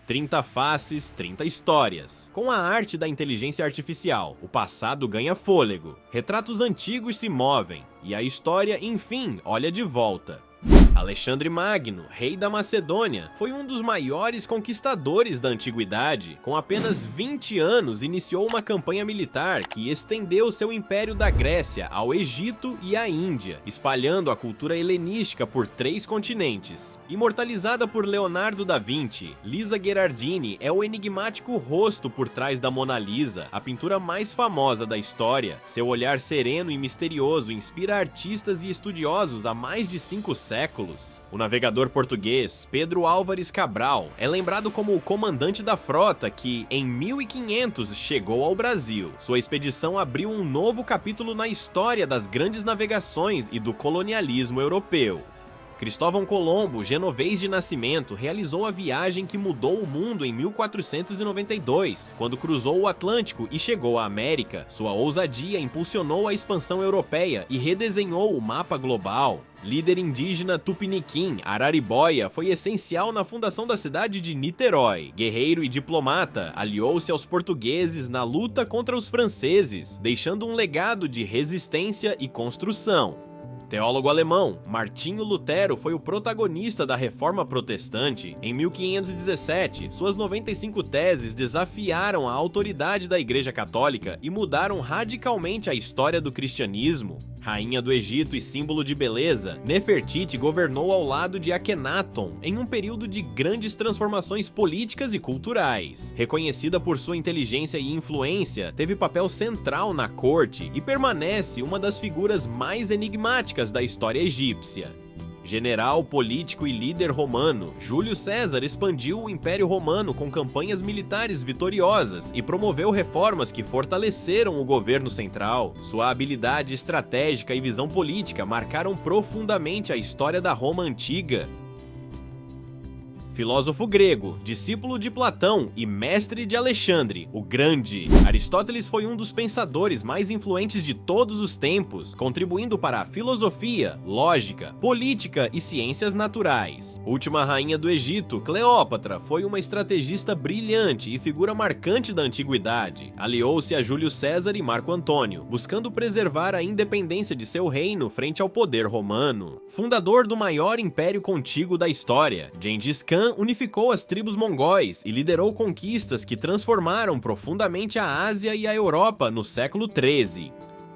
30 faces, 30 histórias. Com a arte da inteligência artificial, o passado ganha fôlego, retratos antigos se movem, e a história, enfim, olha de volta. Alexandre Magno, rei da Macedônia, foi um dos maiores conquistadores da antiguidade. Com apenas 20 anos, iniciou uma campanha militar que estendeu seu império da Grécia ao Egito e à Índia, espalhando a cultura helenística por 3 continentes. Imortalizada por Leonardo da Vinci, Lisa Gherardini é o enigmático rosto por trás da Mona Lisa, a pintura mais famosa da história. Seu olhar sereno e misterioso inspira artistas e estudiosos há mais de 5 séculos. O navegador português Pedro Álvares Cabral é lembrado como o comandante da frota que, em 1500, chegou ao Brasil. Sua expedição abriu um novo capítulo na história das grandes navegações e do colonialismo europeu. Cristóvão Colombo, genovês de nascimento, realizou a viagem que mudou o mundo em 1492, quando cruzou o Atlântico e chegou à América. Sua ousadia impulsionou a expansão europeia e redesenhou o mapa global. Líder indígena tupiniquim, Araribóia, foi essencial na fundação da cidade de Niterói. Guerreiro e diplomata, aliou-se aos portugueses na luta contra os franceses, deixando um legado de resistência e construção. Teólogo alemão, Martinho Lutero foi o protagonista da Reforma Protestante. Em 1517, suas 95 teses desafiaram a autoridade da Igreja Católica e mudaram radicalmente a história do cristianismo. Rainha do Egito e símbolo de beleza, Nefertiti governou ao lado de Akhenaton em um período de grandes transformações políticas e culturais. Reconhecida por sua inteligência e influência, teve papel central na corte e permanece uma das figuras mais enigmáticas da história egípcia. General, político e líder romano, Júlio César expandiu o Império Romano com campanhas militares vitoriosas e promoveu reformas que fortaleceram o governo central. Sua habilidade estratégica e visão política marcaram profundamente a história da Roma antiga. Filósofo grego, discípulo de Platão e mestre de Alexandre, o Grande. Aristóteles foi um dos pensadores mais influentes de todos os tempos, contribuindo para a filosofia, lógica, política e ciências naturais. Última rainha do Egito, Cleópatra, foi uma estrategista brilhante e figura marcante da antiguidade. Aliou-se a Júlio César e Marco Antônio, buscando preservar a independência de seu reino frente ao poder romano. Fundador do maior império contíguo da história, Gengis Khan unificou as tribos mongóis e liderou conquistas que transformaram profundamente a Ásia e a Europa no século XIII.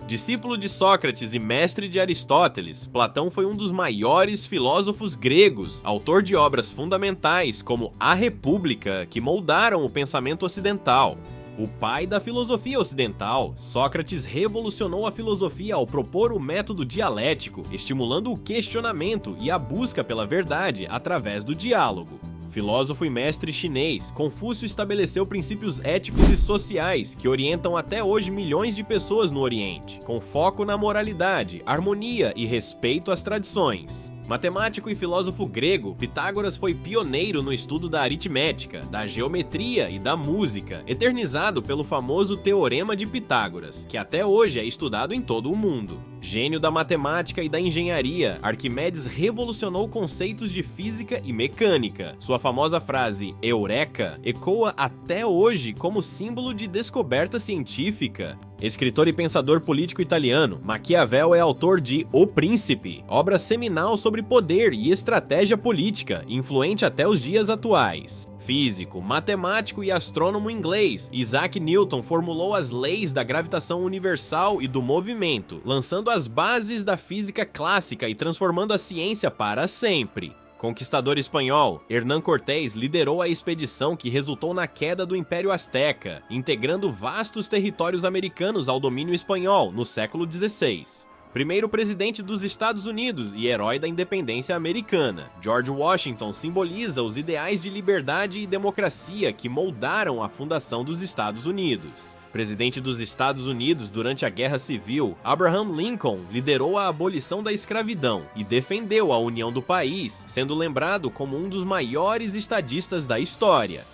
Discípulo de Sócrates e mestre de Aristóteles, Platão foi um dos maiores filósofos gregos, autor de obras fundamentais como A República, que moldaram o pensamento ocidental. O pai da filosofia ocidental, Sócrates revolucionou a filosofia ao propor o método dialético, estimulando o questionamento e a busca pela verdade através do diálogo. Filósofo e mestre chinês, Confúcio estabeleceu princípios éticos e sociais que orientam até hoje milhões de pessoas no Oriente, com foco na moralidade, harmonia e respeito às tradições. Matemático e filósofo grego, Pitágoras foi pioneiro no estudo da aritmética, da geometria e da música, eternizado pelo famoso Teorema de Pitágoras, que até hoje é estudado em todo o mundo. Gênio da matemática e da engenharia, Arquimedes revolucionou conceitos de física e mecânica. Sua famosa frase "Eureka" ecoa até hoje como símbolo de descoberta científica. Escritor e pensador político italiano, Maquiavel é autor de O Príncipe, obra seminal sobre poder e estratégia política, influente até os dias atuais. Físico, matemático e astrônomo inglês, Isaac Newton formulou as leis da gravitação universal e do movimento, lançando as bases da física clássica e transformando a ciência para sempre. Conquistador espanhol, Hernán Cortés liderou a expedição que resultou na queda do Império Azteca, integrando vastos territórios americanos ao domínio espanhol no século XVI. Primeiro presidente dos Estados Unidos e herói da independência americana, George Washington simboliza os ideais de liberdade e democracia que moldaram a fundação dos Estados Unidos. Presidente dos Estados Unidos durante a Guerra Civil, Abraham Lincoln liderou a abolição da escravidão e defendeu a união do país, sendo lembrado como um dos maiores estadistas da história.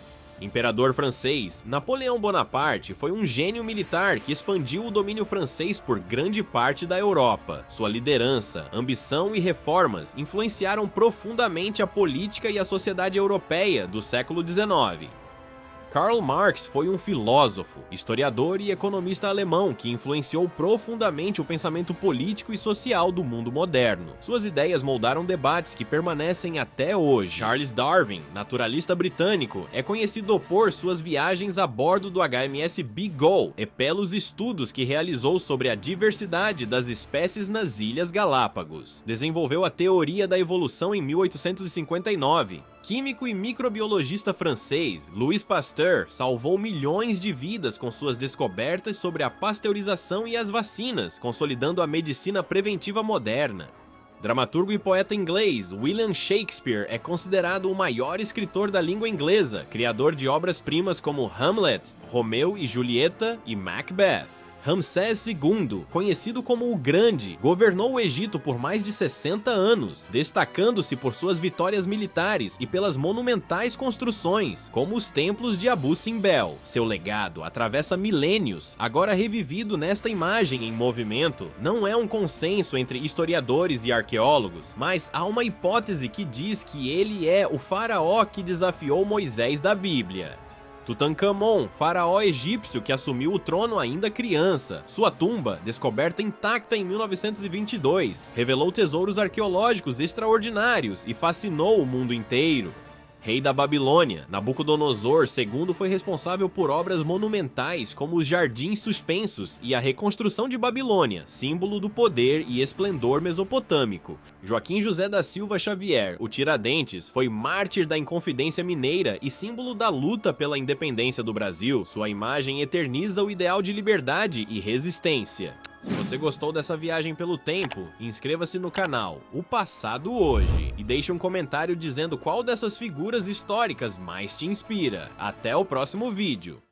Imperador francês, Napoleão Bonaparte foi um gênio militar que expandiu o domínio francês por grande parte da Europa. Sua liderança, ambição e reformas influenciaram profundamente a política e a sociedade europeia do século XIX. Karl Marx foi um filósofo, historiador e economista alemão que influenciou profundamente o pensamento político e social do mundo moderno. Suas ideias moldaram debates que permanecem até hoje. Charles Darwin, naturalista britânico, é conhecido por suas viagens a bordo do HMS Beagle e pelos estudos que realizou sobre a diversidade das espécies nas Ilhas Galápagos. Desenvolveu a teoria da evolução em 1859. Químico e microbiologista francês, Louis Pasteur salvou milhões de vidas com suas descobertas sobre a pasteurização e as vacinas, consolidando a medicina preventiva moderna. Dramaturgo e poeta inglês, William Shakespeare é considerado o maior escritor da língua inglesa, criador de obras-primas como Hamlet, Romeu e Julieta e Macbeth. Ramsés II, conhecido como o Grande, governou o Egito por mais de 60 anos, destacando-se por suas vitórias militares e pelas monumentais construções, como os templos de Abu Simbel. Seu legado atravessa milênios, agora revivido nesta imagem em movimento. Não é um consenso entre historiadores e arqueólogos, mas há uma hipótese que diz que ele é o faraó que desafiou Moisés da Bíblia. Tutankhamon, faraó egípcio que assumiu o trono ainda criança. Sua tumba, descoberta intacta em 1922, revelou tesouros arqueológicos extraordinários e fascinou o mundo inteiro. Rei da Babilônia, Nabucodonosor II foi responsável por obras monumentais como os Jardins Suspensos e a reconstrução de Babilônia, símbolo do poder e esplendor mesopotâmico. Joaquim José da Silva Xavier, o Tiradentes, foi mártir da Inconfidência Mineira e símbolo da luta pela independência do Brasil. Sua imagem eterniza o ideal de liberdade e resistência. Se você gostou dessa viagem pelo tempo, inscreva-se no canal O Passado Hoje e deixe um comentário dizendo qual dessas figuras históricas mais te inspira. Até o próximo vídeo!